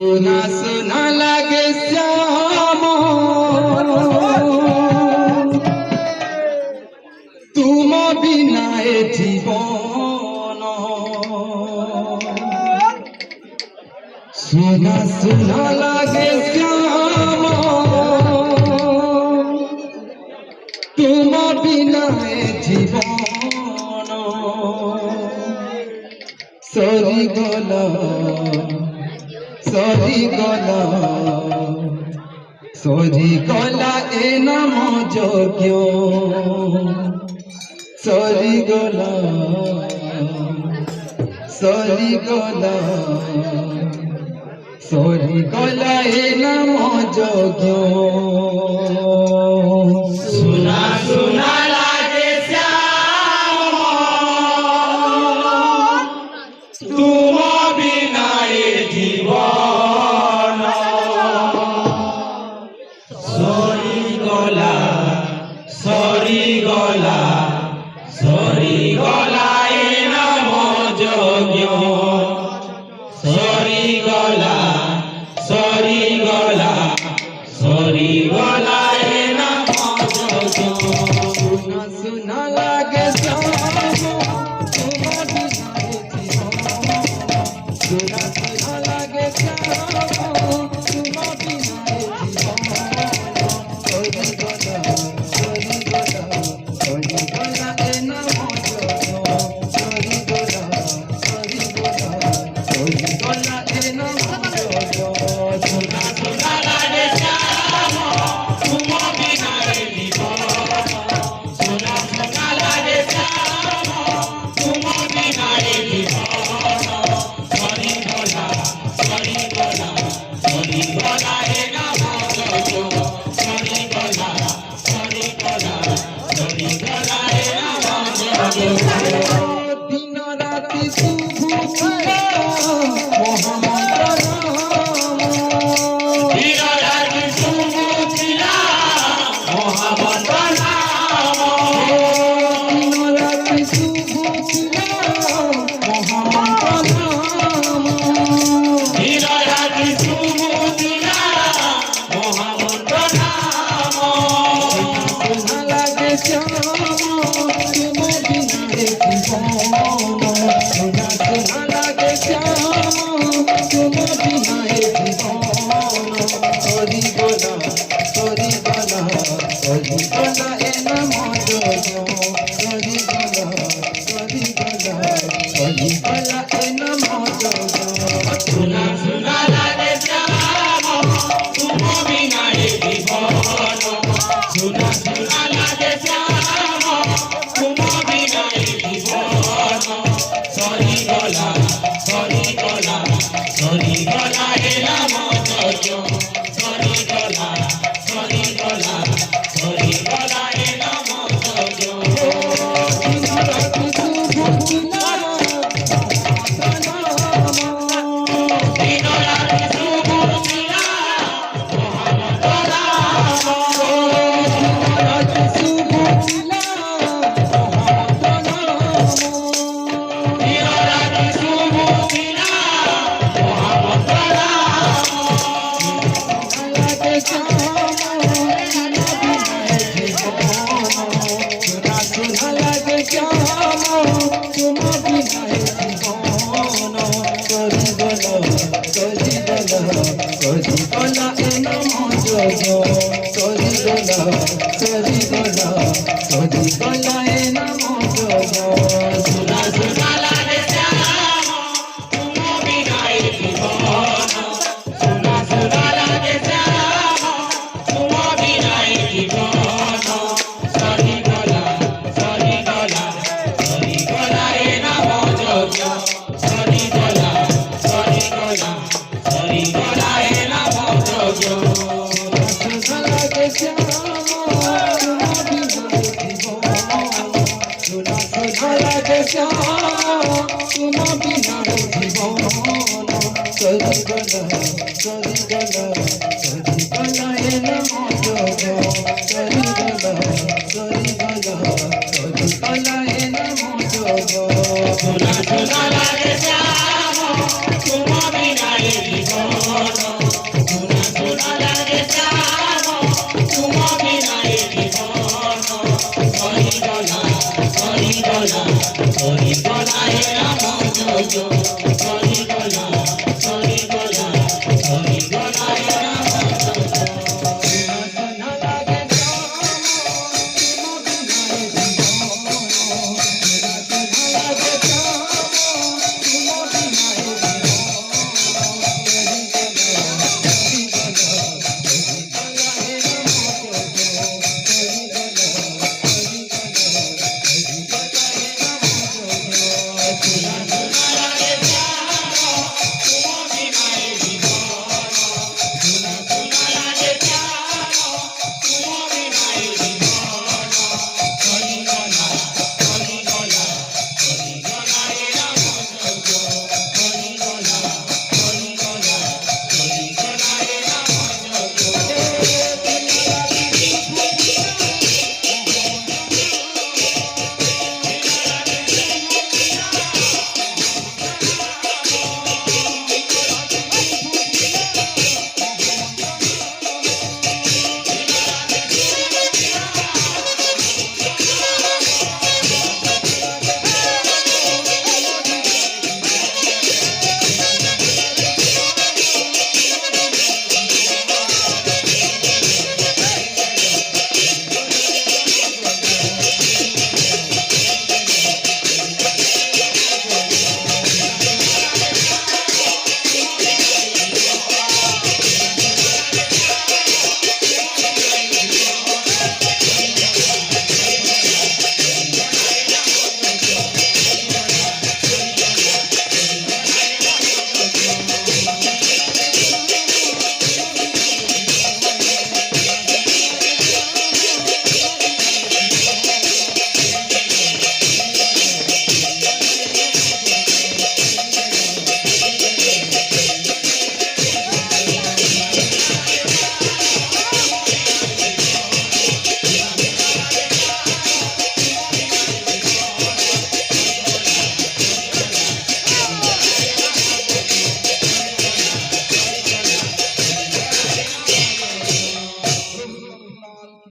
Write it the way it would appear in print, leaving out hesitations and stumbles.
सुना सुना लागे श्याम तुम बिना ए जीवन सुना सुना लागे श्याम तुम बिना ए जीवन सरी गला सरी गला ए नाम यज्ञ सरी गला ए नाम यज्ञ सुना सुना लागे श्याम तुम बिना ए जीवन सरी गला ए नाम यज्ञ सरी गला ए नाम यज्ञ सुना सुना लागे श्याम तुम बिना ए जीवन सुना सुना लागे श्याम तुम बिना ए जीवन सरी गला ए नाम यज्ञ सरी गला ए नाम यज्ञ सुना सुना लागे श्याम तुम बिना ए जीवन सुना सुना लागे श्याम तुम बिना ए जीवन सरी गला ए नाम यज्ञ सरी गला ए नाम यज्ञ दिन राति शुभ मोहम्मद दिन राति शुभ थिला मोहम्मद नाम दिन राति शुभ मोहम्मद दिन राति शुभ थिला मोहम्मद नाम सुना लागे श्याम तुम बिना ए जीवन सुना सुना लागे श्याम तुम बिना ए जीवन सरी गला ए नाम यज्ञ सरी गला ए नाम यज्ञ सुना सुना लागे श्याम तुम बिना ए जीवन सुना सुना लागे श्याम तुम बिना ए जीवन सरी गला ए नाम यज्ञ सरी गला ए नाम यज्ञ दिन राति शुभ थिला मोहम्मद नाम दिन राति शुभ थिला मोहम्मद नाम सुना सुना लागे श्याम तुम बिना ए जीवन सुना सुना लागे श्याम तुम बिना ए जीवन सरी गला ए नाम यज्ञ सरी गला ए नाम यज्ञ सुना सुना लागे श्याम तुम बिना ए जीवन सुना सुना लागे श्याम तुम बिना ए जीवन सही गला हे नाम जोग